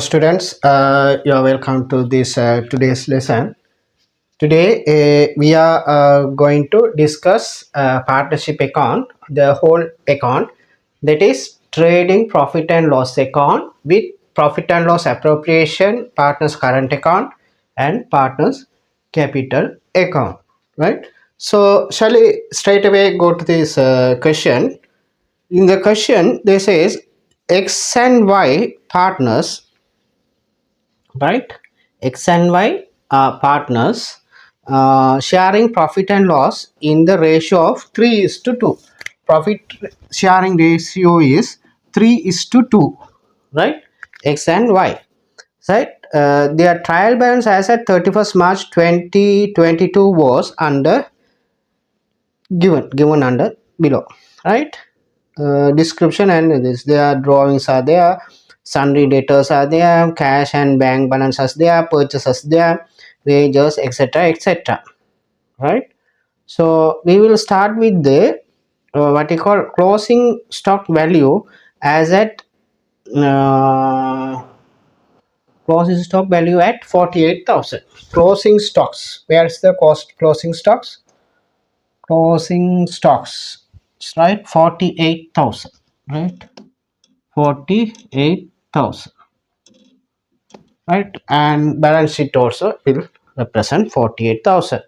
students, you are welcome to this today's lesson. Today, we are going to discuss partnership account, the whole account, that is trading profit and loss account with profit and loss appropriation, partners current account, and partners capital account. Right. So, shall we straight away go to this question? In the question, they says X and Y partners, right? X and Y are partners sharing profit and loss in the ratio of 3 is to 2. Profit sharing ratio is 3 is to 2, right? X and Y, right? Their trial balance as at 31st March 2022 was under given under below, right? Description and this, their drawings are there, sundry debtors are there, cash and bank balances there, purchases there, wages, etc, etc, right? So we will start with the what you call closing stock value as at uh, closing stock value at 48,000. Closing stocks, where's the cost closing stocks? Closing stocks, right? 48,000, right? 48,000, right? And balance sheet also will represent 48,000.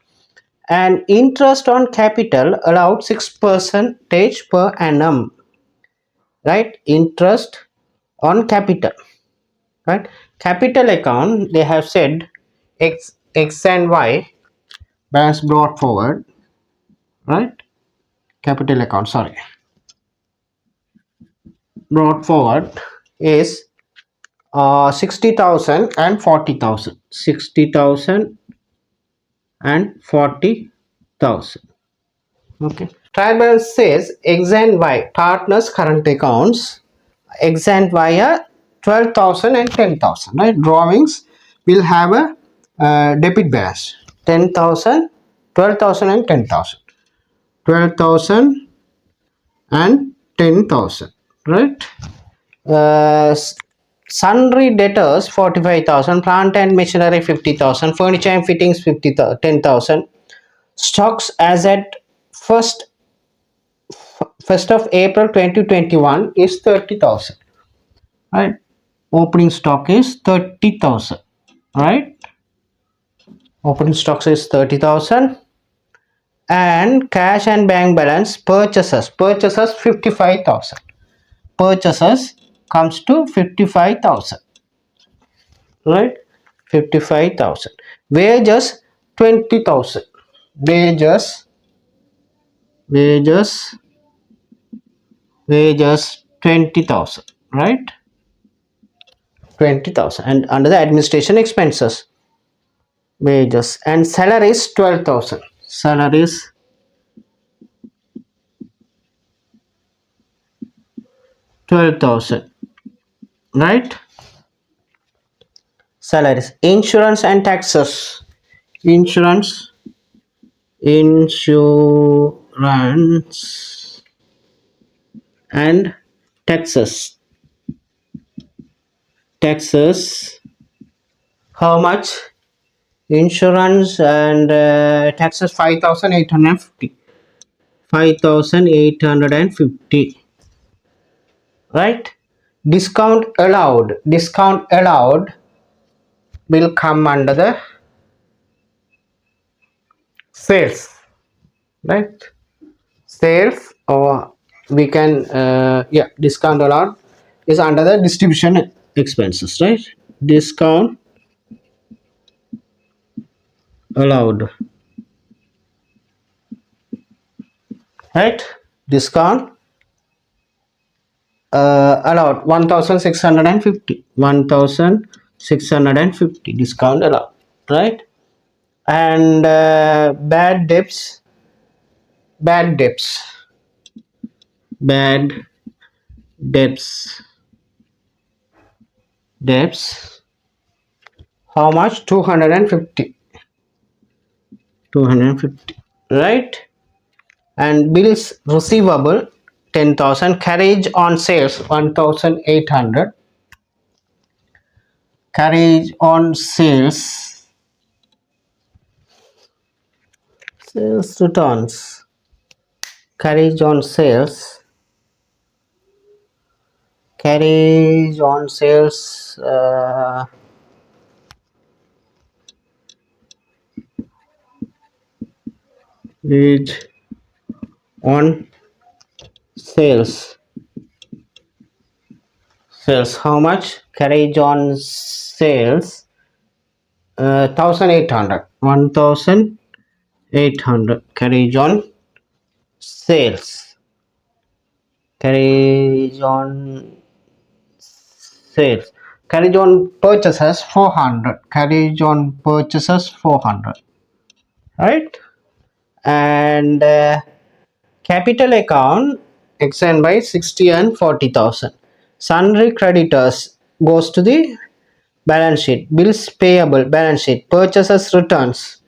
And interest on capital allowed 6 percentage per annum, right? Interest on capital, right? Capital account, they have said X and Y balance brought forward, right? Capital account, sorry, brought forward is 60,000 and 40,000. 60,000 and 40,000. Okay. Trial balance says X and Y partners current accounts. X and Y are 12,000 and 10,000. Right. Drawings will have a debit balance 10,000, 12,000 and 10,000. 12,000 and 10,000. Right. Uh, Sundry debtors 45,000, plant and machinery 50,000, furniture and fittings 10,000. Stocks as at 1st of April 2021 is 30,000, right? Opening stock is 30,000, right? Opening stocks is 30,000. And cash and bank balance purchases 55,000. Purchases comes to 55,000, right? 55,000. Wages 20,000. Wages 20,000, right? 20,000. And under the administration expenses, wages and salaries 12,000. Salaries 12,000, right? Salaries. Insurance and taxes. Insurance and taxes. How much? Insurance and taxes 5,850. 5,850, right? Discount allowed will come under the sales, right? Sales, or we can discount allowed is under the distribution expenses, right? Discount allowed, right? Discount allowed 1,650. 1,650 discount allowed, right? And bad debts bad debts, how much? 250, right? And bills receivable 10,000. Carriage on sales 1,800. carriage on sales returns, carriage on sales, carriage on sales, carriage on sales, how much? Carriage on sales, 1800, 1800 carriage on sales, carriage on sales, carriage on purchases 400, carriage on purchases 400, right? And capital account extend by 60 and 40,000. Sundry creditors goes to the balance sheet. Bills payable balance sheet. Purchases returns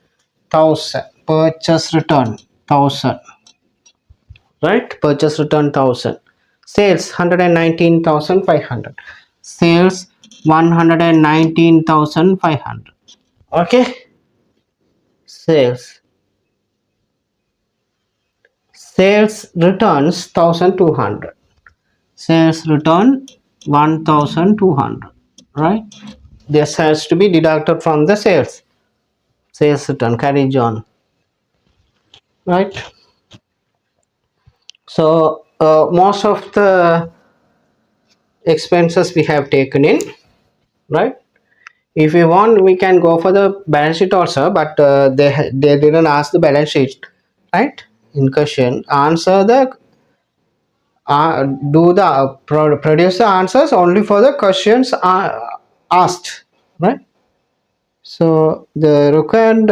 1000. Purchase return 1000. Right? Purchase return 1000. Sales 119,500. Sales 119,500. Okay. Sales. Sales returns 1200. Sales return 1200. Right? This has to be deducted from the sales return, carriage on, right? So most of the expenses we have taken in, right? If we want, we can go for the balance sheet also, but they didn't ask the balance sheet, right? In question, answer the do the produce the answers only for the questions asked, right? So the required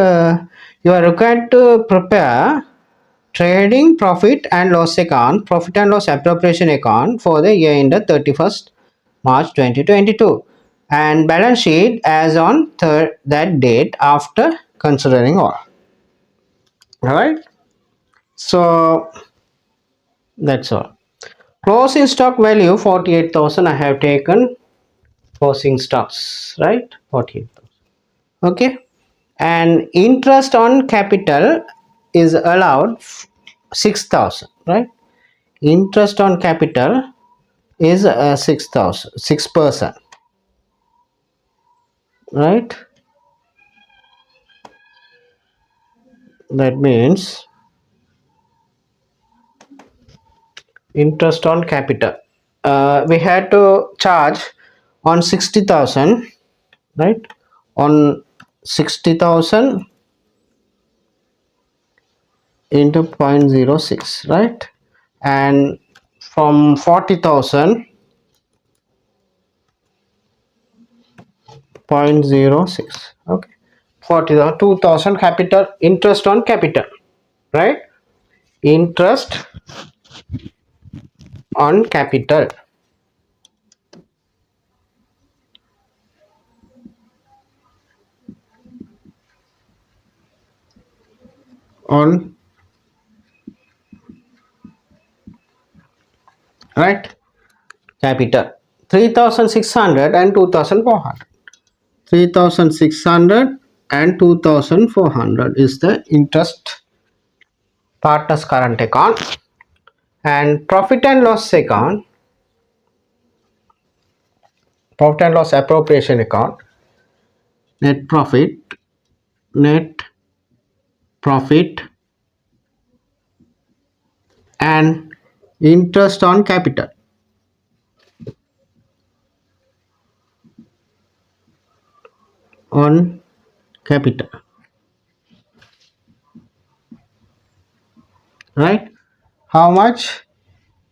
you are required to prepare trading profit and loss account, profit and loss appropriation account for the year ended 31st March 2022, and balance sheet as on that date after considering all. Alright, so that's all. Closing stock value 48,000. I have taken closing stocks, right? 48,000. Okay, and interest on capital is allowed 6,000, right? Interest on capital is 6,000, 6%, right? That means interest on capital. We had to charge on 60,000, right? On 60,000 into 0.06, right? And from 40,000, 0.06, okay? 40,000, 2,000 capital, interest on capital, right? Interest on capital. On, right, capital 3,600 and 2,400. 3,600 and 2,400 is the interest partners current account. And profit and loss account, profit and loss appropriation account, net profit, net profit and interest on capital. On capital, right? How much?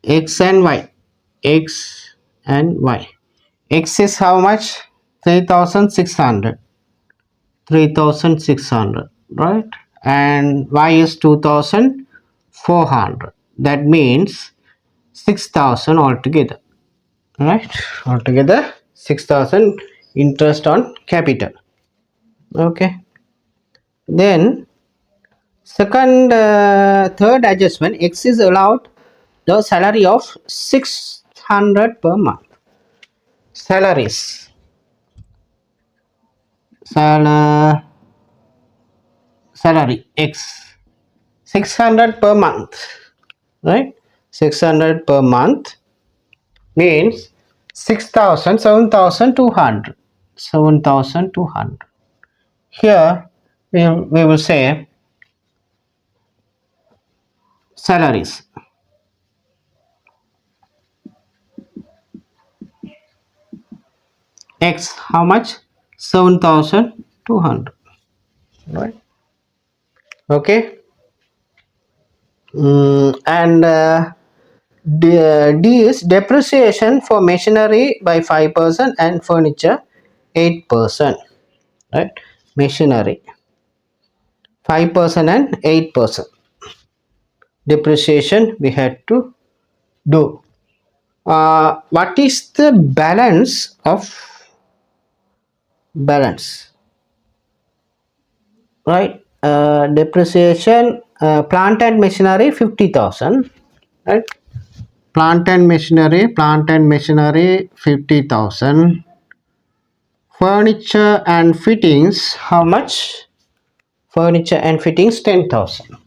X and Y. X and Y. X is how much? 3,600. 3,600, right? And Y is 2,400. That means 6,000 altogether, right? Altogether 6,000 interest on capital. Okay. Then third adjustment, X is allowed the salary of 600 per month. Salaries salary X 600 per month, right? 600 per month means 6,000, 7,200. 7,200. Here we will say salaries. X how much? 7,200. Right. Okay. And D is depreciation for machinery by 5% and furniture 8%. Right. Machinery 5% and 8% depreciation we had to do. What is the balance of balance? Right. Depreciation plant and machinery 50,000. Right. Plant and machinery 50,000. Furniture and fittings how much? Furniture and fittings 10,000.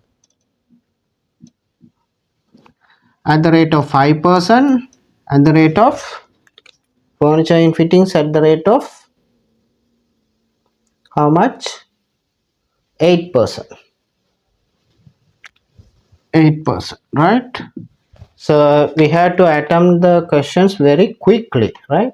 At the rate of 5%, at the rate of furniture and fittings at the rate of how much? 8%. 8%, right? So we had to attempt the questions very quickly, right?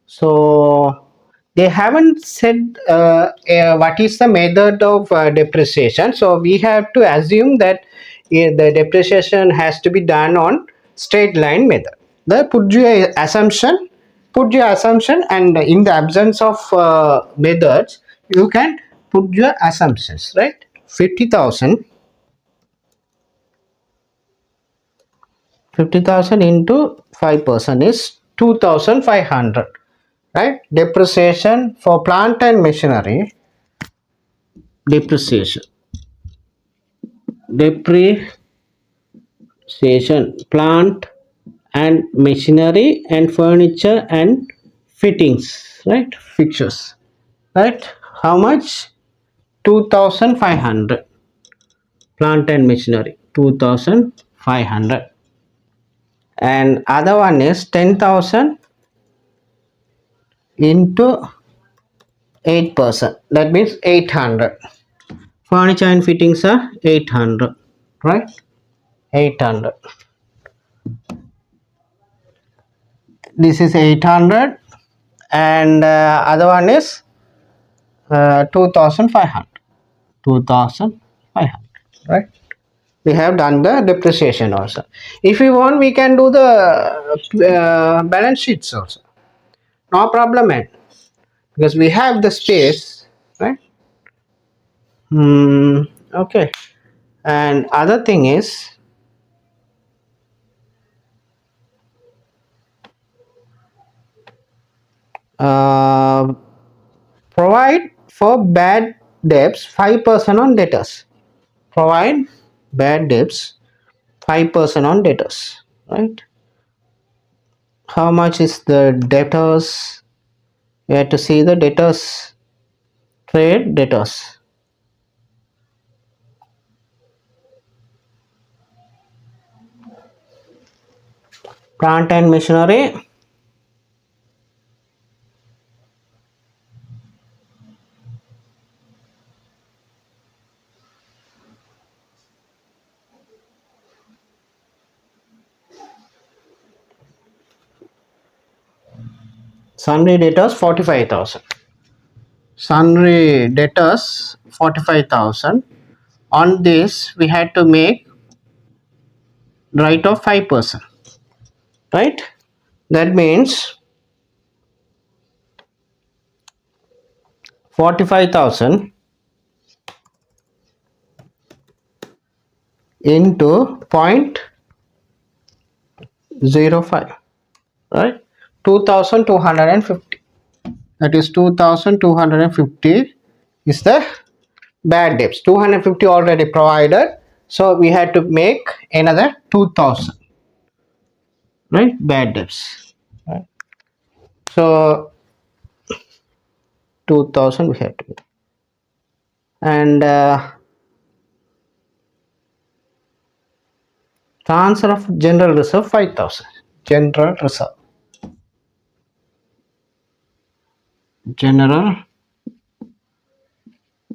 So they haven't said what is the method of depreciation. So we have to assume that the depreciation has to be done on straight line method. The put your assumption, and in the absence of methods, you can put your assumptions, right? 50,000 into 5% is 2,500, right? Depreciation for plant and machinery, depreciation plant and machinery and furniture and fittings, right? Fixtures, right? How much? 2,500. Plant and machinery 2,500, and other one is 10,000 into 8%, that means 800. Furniture and fittings are 800, right? 800. This is 800, and other one is 2,500. 2,500, right? We have done the depreciation also. If we want, we can do the balance sheets also. No problem, man, because we have the space, right? Okay. And other thing is uh, provide for bad debts 5% on debtors. Provide bad debts 5% on debtors, right? How much is the debtors? You have to see the debtors, trade debtors. Plant and machinery, sundry debtors 45,000. Sundry debtors 45,000. On this, we had to make write off 5%, right? That means 45,000 into 0.05, right? 2,250. That is 2,250 is the bad debts. 250 already provided, so we had to make another 2,000, right? Bad debts, right? So 2,000 we have to pay. And transfer of general reserve 5,000. General reserve. General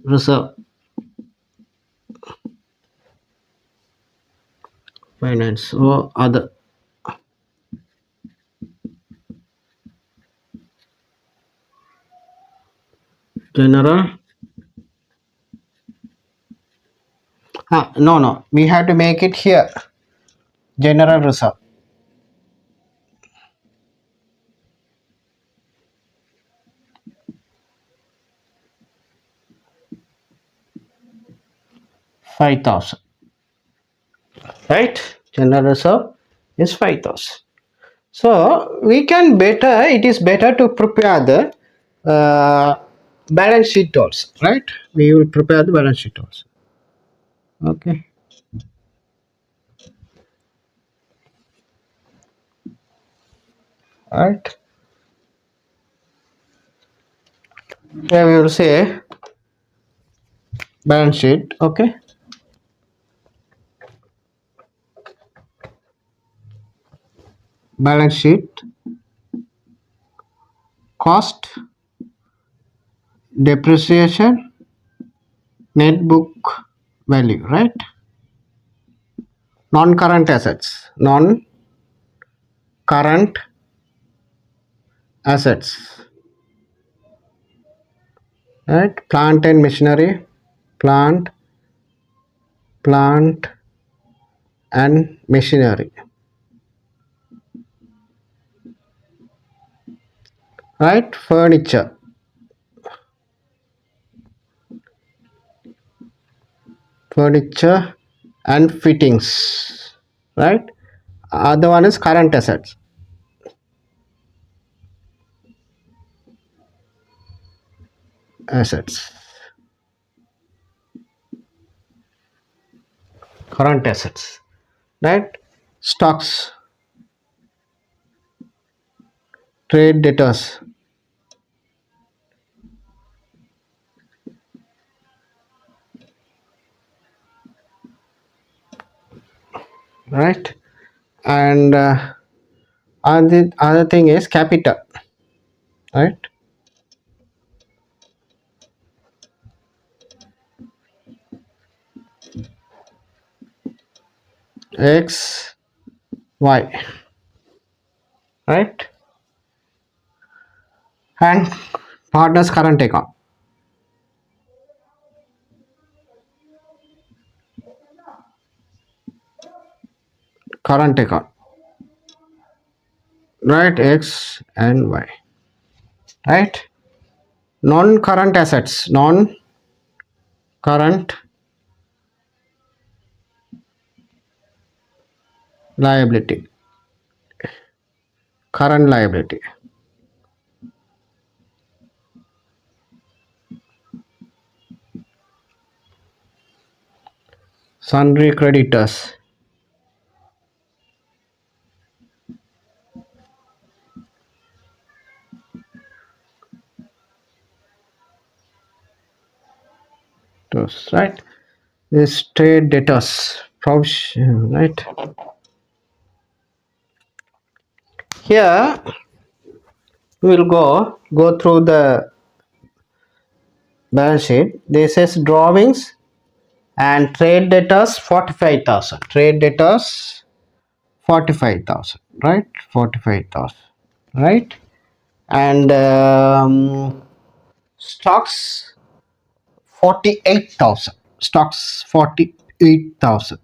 reserve. Finance or other. General. No. We have to make it here. General reserve. $5,000. Right? General reserve is 5,000. So we can better. It is better to prepare the balance sheet also. Right? We will prepare the balance sheet also. Okay. Right. Here we will say balance sheet. Okay. Balance sheet. Cost. Depreciation. Net book value. Right. Non-current assets. Non-current assets. Right. Plant and machinery. Plant and machinery. Right. Furniture and fittings. Right. Other one is current assets. Current assets. Right. Stocks. Trade debtors. Right. And other thing is capital. Right. X Y. Right. And partners current account. Current account. Right. X and Y. Right. Non-current assets. Non-current liability. Current liability. Sundry creditors. Those, right. This trade debtors. Provision. Right. Here we will go through the balance sheet. This is drawings and trade debtors 45,000. Trade debtors 45,000. Right. 45,000. Right. And stocks 48,000. Stocks 48,000.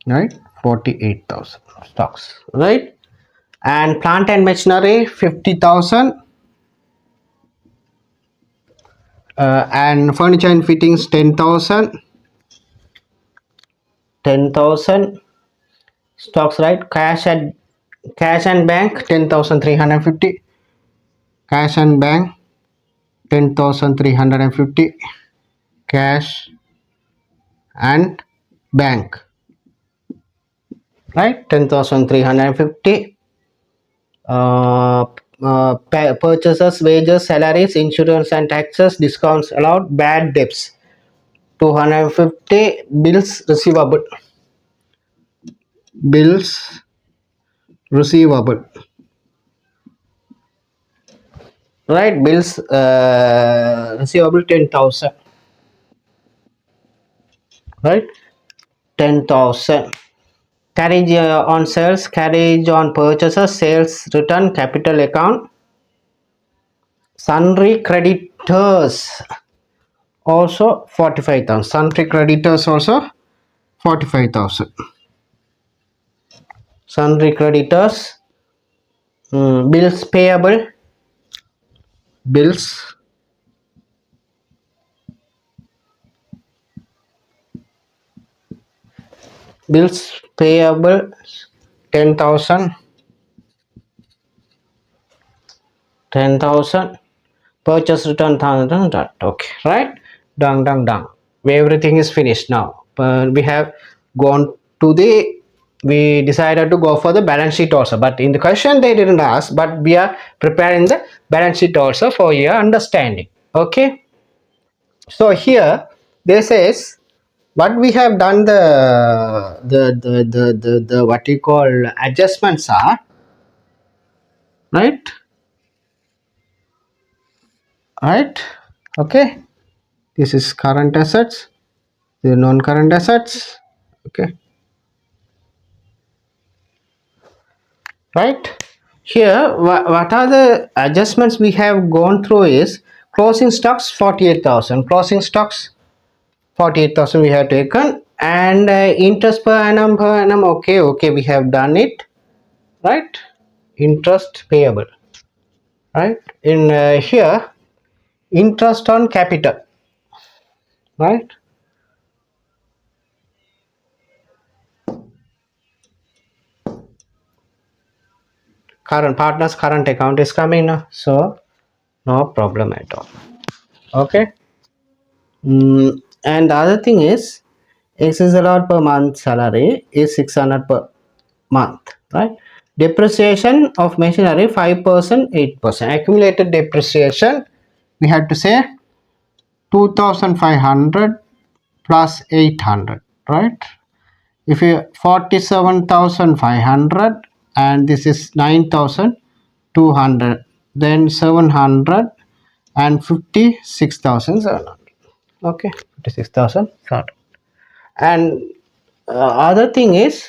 Right. 48,000 stocks. Right. And plant and machinery 50,000. And furniture and fittings 10,000. 10,000 stocks. Right. Cash and bank 10,350. Cash and bank 10,350. Cash and bank. Right. 10,350. purchases, wages, salaries, insurance and taxes, discounts allowed, bad debts 250, bills receivable, bills receivable, right? Bills receivable 10,000, right? 10,000. Carriage on sales, carriage on purchases, sales return, capital account, sundry creditors also 45,000. Sundry creditors also 45,000. Sundry creditors, bills payable, bills payable 10,000, 10,000. Purchase return 1,000. Okay, right? Done. Everything is finished now. We have gone to the. We decided to go for the balance sheet also, but in the question they didn't ask. But we are preparing the balance sheet also for your understanding. Okay. So here this says what we have done the what you call adjustments are, right, right, okay. This is current assets, the non-current assets, okay, right. Here what are the adjustments we have gone through is closing stocks 48,000, closing stocks 48,000 we have taken, and interest per annum, okay, we have done it, right. Interest payable, right. In here interest on capital, right. Current partners current account is coming now, so no problem at all, okay. And the other thing is X is allowed per month salary is 600 per month, right. Depreciation of machinery 5%, 8%. Accumulated depreciation we have to say 2,500 plus 800, right. If you 47,500 and this is 9,200, then 700 and 56,700, okay, 56,700. And other thing is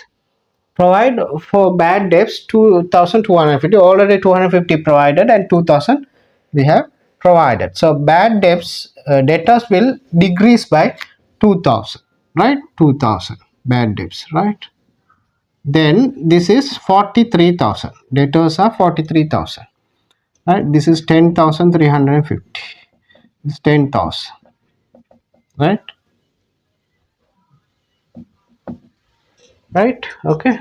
provide for bad debts 2,250, already 250 provided and 2,000 we have provided. So bad debts debtors will decrease by 2,000, right. 2,000 bad debts, right. Then this is 43,000, debtors are 43,000, right. This is 10,350, this 10,000, right, right, okay.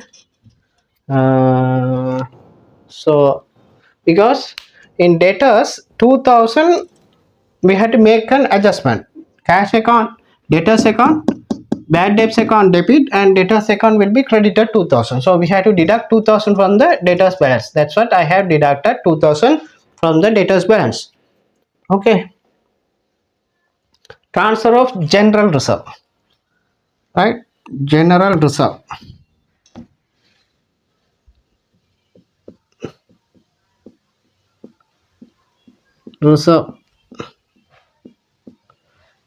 uh, so because in debtors 2,000 we had to make an adjustment, cash account, debtors account, bad debts account debit, and debtors account will be credited 2,000, so we had to deduct 2,000 from the debtors balance. That's what I have deducted 2,000 from the debtors balance, okay. Transfer of general reserve, right. General reserve, reserve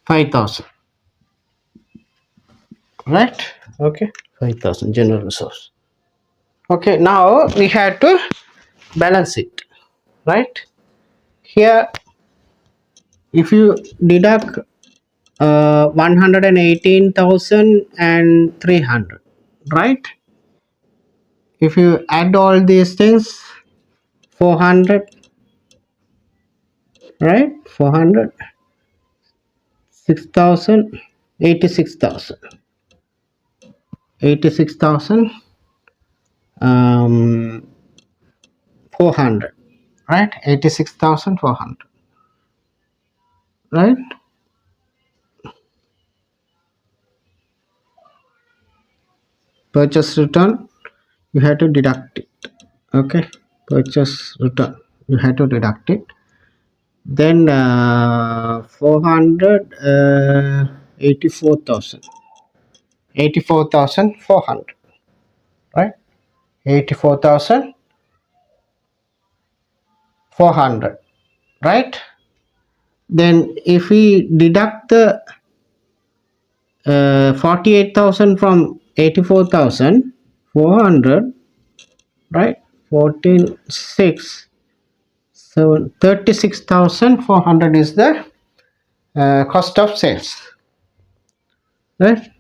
5,000, right, okay. 5,000 general reserves, okay. Now we had to balance it, right. Here if you deduct 118,300, right. If you add all these things 400, right, 400, 6,000, 86,000, 86,000, 400, right, 86,400, right. Purchase return you have to deduct it, okay. Purchase return you have to deduct it. Then 400 84,000 84,400, right? 84,400, right? Then if we deduct the 48,000 from 84,400, right? 14 6 7 36,400 is the cost of sales, right?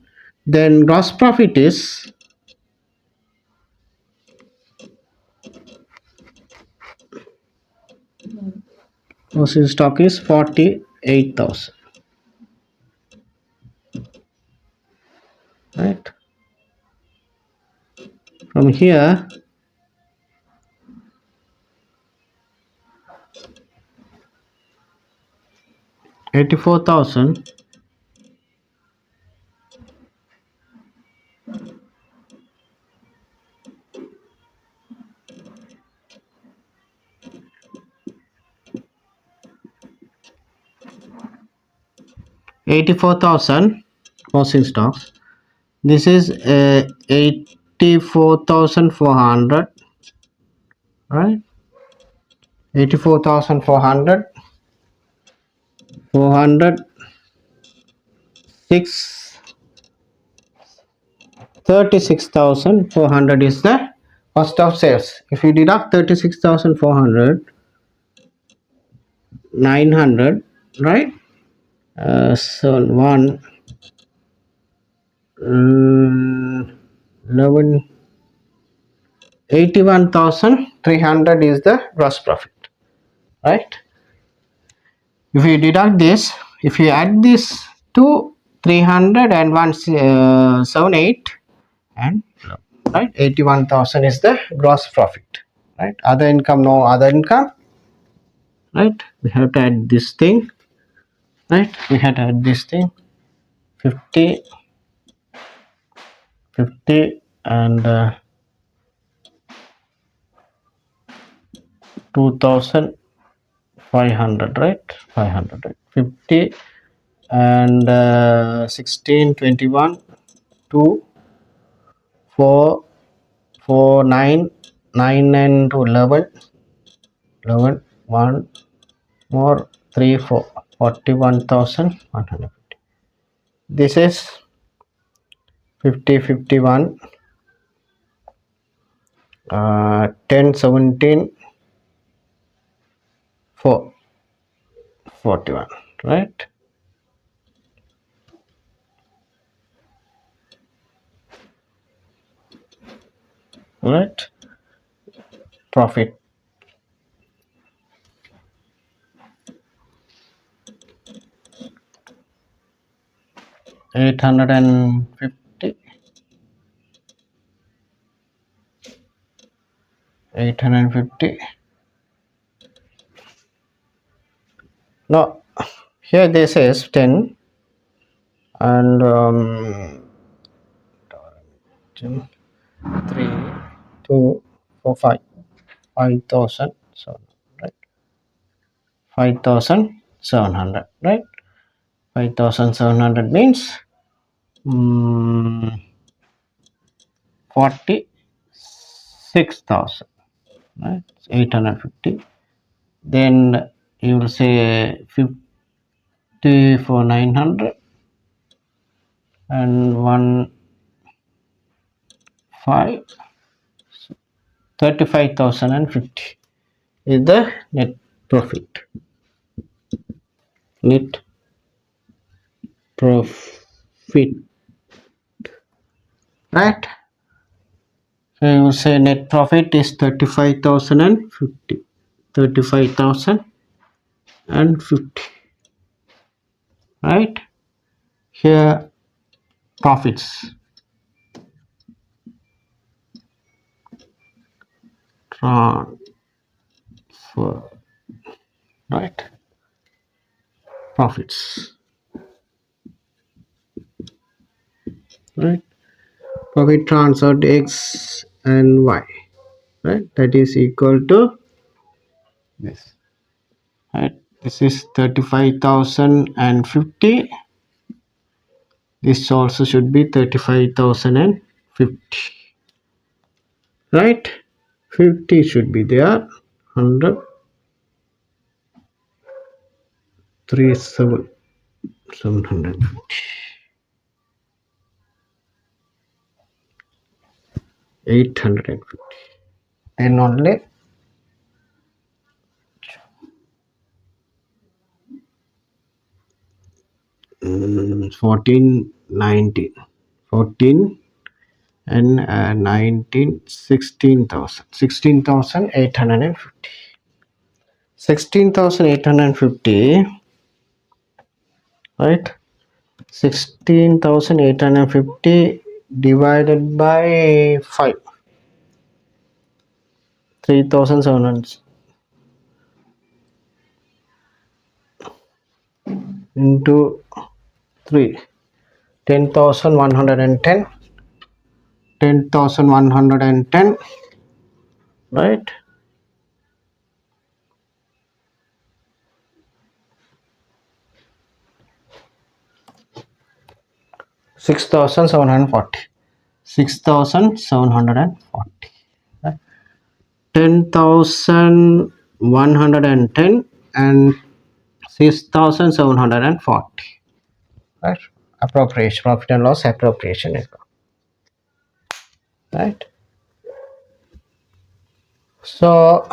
Then gross profit is closing stock is 48,000, right? From here 84,000 84,000 closing stocks. This is 84,400, right? 84,400 400 6 36,400 is the cost of sales. If you deduct 36,400 900, right? So 1 11 81,300 is the gross profit, right? If you deduct this, if you add this to 300 and 178 and right, 81,000 is the gross profit, right? Other income, no other income, right? We have to add this thing, right? We have to add this thing 50 50 and 2,500, right? 500, right? 50 and 16 21 2 4 4 9 9 and 2 11 11 1 more 3 4 41,150. This is 50 51 10 17 4 41, right? Right, profit 850 850. Now here this is 10 and 10, 3 2 4 5 5,000, so right, 5,700, right? 5,700 means 46,000, right? 850. Then you will say 50 for 900 and 1 5 35,050 is the net profit. Net profit, right? So you will say net profit is 35,050, 35,050, right? Here profits transfer, right? Profits, right? Profit transferred X and Y, right? That is equal to this, right? This is 35,050. This also should be 35,050, right? 50 should be there. 100, 750, 850. Then only 14, 19, 14 and 19, 16,000, 16,850. 16,850, right? 16,850 divided by 5, 3,700 into 3, 10,110, 10,110, right? 6,740, 6,740, right? 10,110 and 6,740, right? Appropriation, profit and loss appropriation account, right? So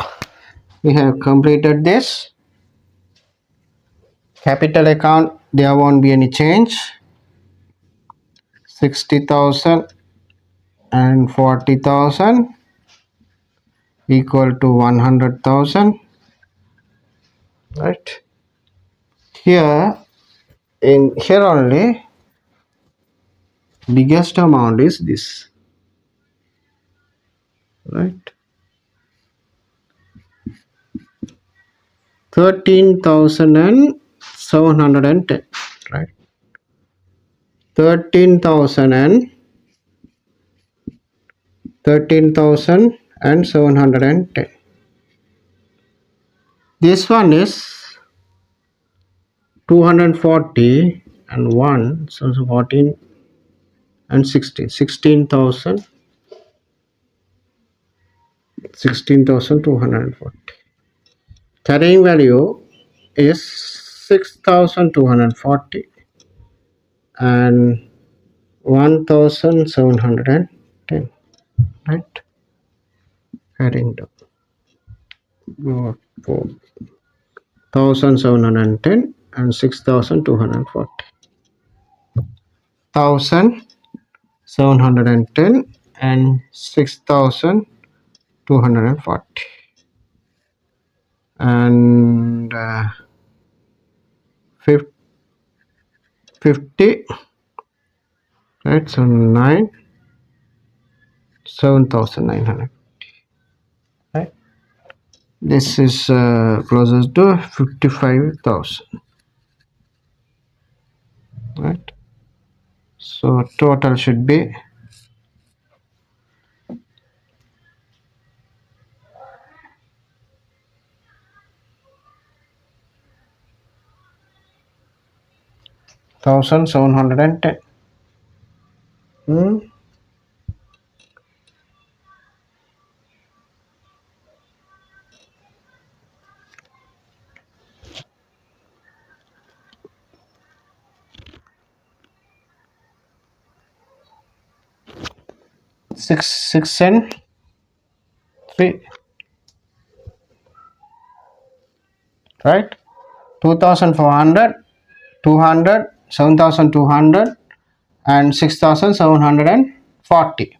we have completed this. Capital account, there won't be any change. 60,000 and 40,000 equal to 100,000, right? Here, in here only, biggest amount is this, right? 13,710, right? 13,000 and 13,710. This one is 240 and 1, so 14 and 16, 16,000, 16,240. Carrying value is 6,240 and 1,710, right? Carrying down 4,710 and 6,240, 1,710 and 6,240, and 50, right? So 7,900, right? This is closest to 55,000, right? So total should be 1,710. 6 and 3, right? 2,400, 200, 7,200 and 6,740,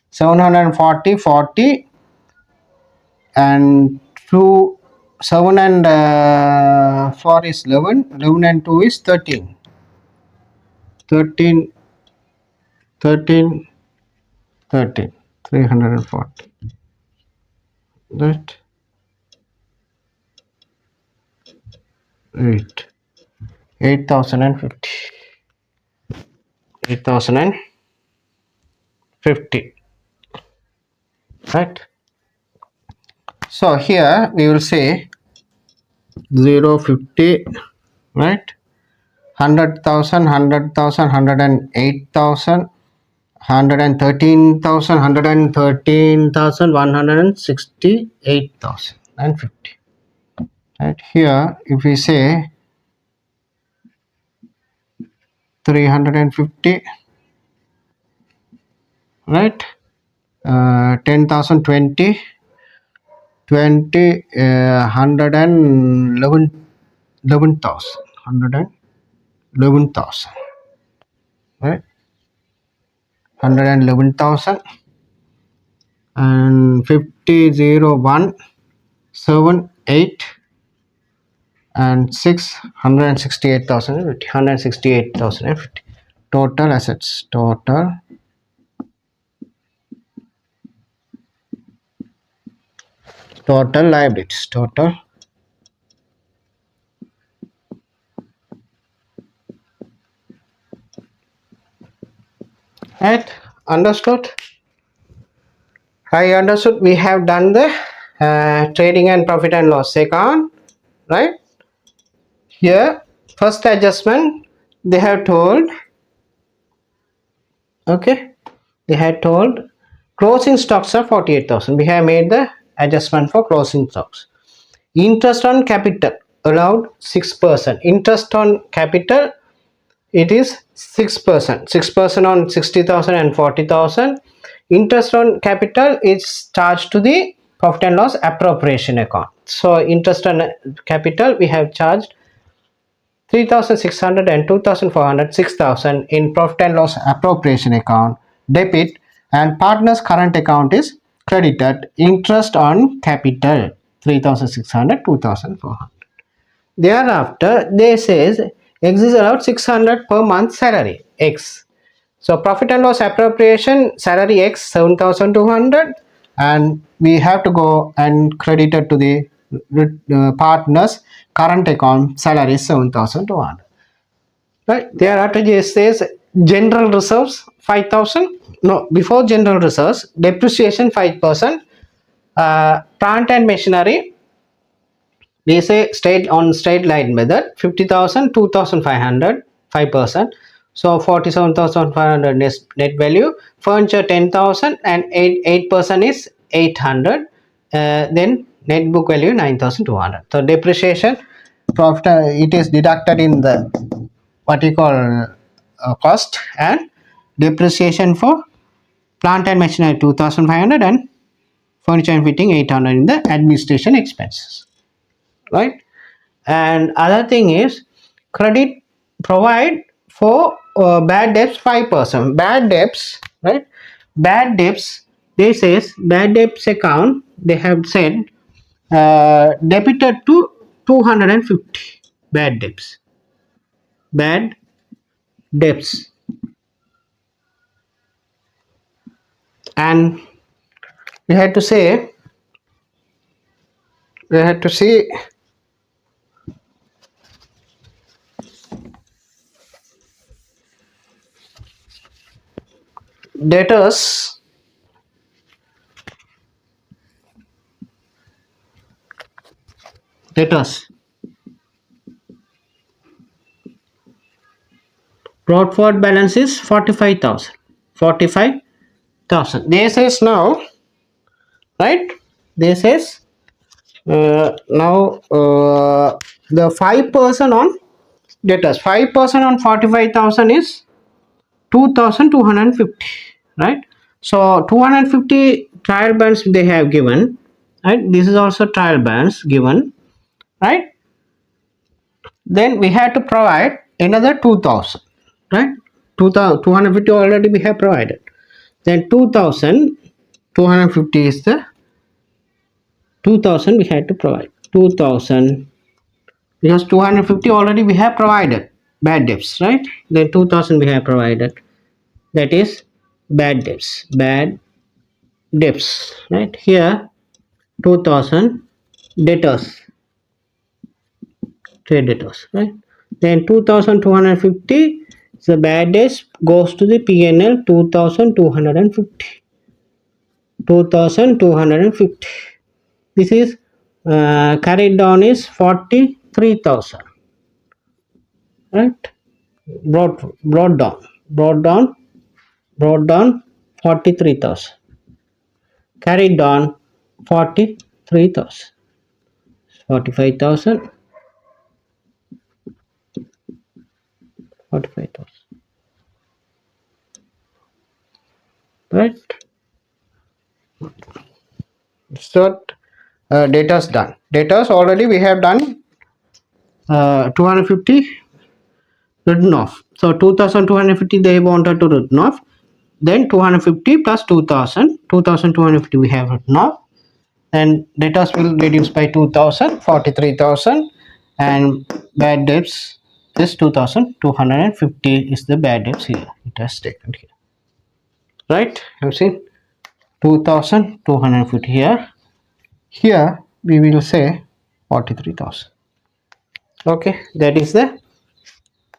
740, 40 and 2, 7 and 4 is 11, 11 and 2 is 13, 13, 13, 13, 340, right? 8, 8,050, 8,050, right? So here we will say 0 50, right? 100,000, 100,000, 108,000, 113,000, 113,000, 168,000 and 50. Right here, if we say 350, right? 10,000, 20, 111, 11,000, 111,000, right? 111,000 and 50, 0, 1, 7, 8 and 6, 168,000 and 50, 168,000 and 50. Total assets, total liabilities, total right. Understood? I understood. We have done the trading and profit and loss account, right? Here first adjustment they have told, okay, they had told closing stocks are 48,000. We have made the adjustment for closing stocks. Interest on capital allowed 6%. Interest on capital, it is 6%. 6% on 60,000 and 40,000. Interest on capital is charged to the profit and loss appropriation account. So interest on capital we have charged 3,600 and 2,400, 6,000 in profit and loss appropriation account debit, and partner's current account is credited. Interest on capital 3,600, 2,400. Thereafter they says X is allowed 600 per month salary X. So profit and loss appropriation salary X 7,200, and we have to go and credit it to the partner's current account salary 7,200. Right. Thereafter it says general reserves 5,000. No, before general reserves depreciation 5%. Plant and machinery we say straight line method 50,000, 2,500, 5%. So 47,500 net value. Furniture 10,000 and 8% is 800. Then net book value 9,200. So depreciation profit it is deducted in the what you call cost, and depreciation for plant and machinery 2,500 and furniture and fitting 800 in the administration expenses, right? And other thing is credit provide for bad debts 5%. Bad debts, right? Bad debts, they says bad debts account they have said debited to 250. Bad debts, bad debts, and we had to say we had to see debtors, debtors brought forward balance is 45,000. 45,000 they says now, right? They says now the 5% on debtors, 5% on 45,000 is 2,250, right? So 250 trial balance they have given, right? This is also trial balance given, right? Then we have to provide another 2,000, right? 2,250 already we have provided. Then 2,250 is the 2,000 we had to provide. 2,000 because 250 already we have provided bad debts, right? Then 2,000 we have provided, that is bad debts, right? Here 2,000 debtors, trade debtors, right? Then 2,250 the bad debts goes to the P&L 2,250. 2,250 this is carried down is 43,000, right? Brought down 43,000, carried down 43,000, 45,000, 45,000, right? So data's done. Data's already we have done 250 written off. So 2,250 they wanted to written off. Then 250 plus 2,000, 2,250 we have written off. Then debtors will reduce by 2,000, 43,000, and bad debts is 2,250 is the bad debts here. It has taken here. Right? Have seen 2,250 here. Here we will say 43,000. Okay, that is the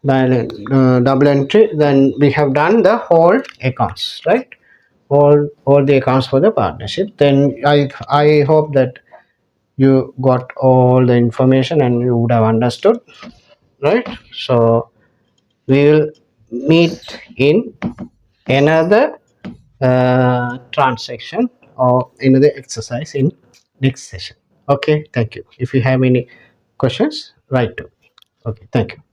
double entry. Then we have done the whole accounts, right? All the accounts for the partnership. Then I hope that you got all the information and you would have understood, right? So we will meet in another transaction or another exercise in next session. Okay, thank you. If you have any questions, write to me. Okay, thank you.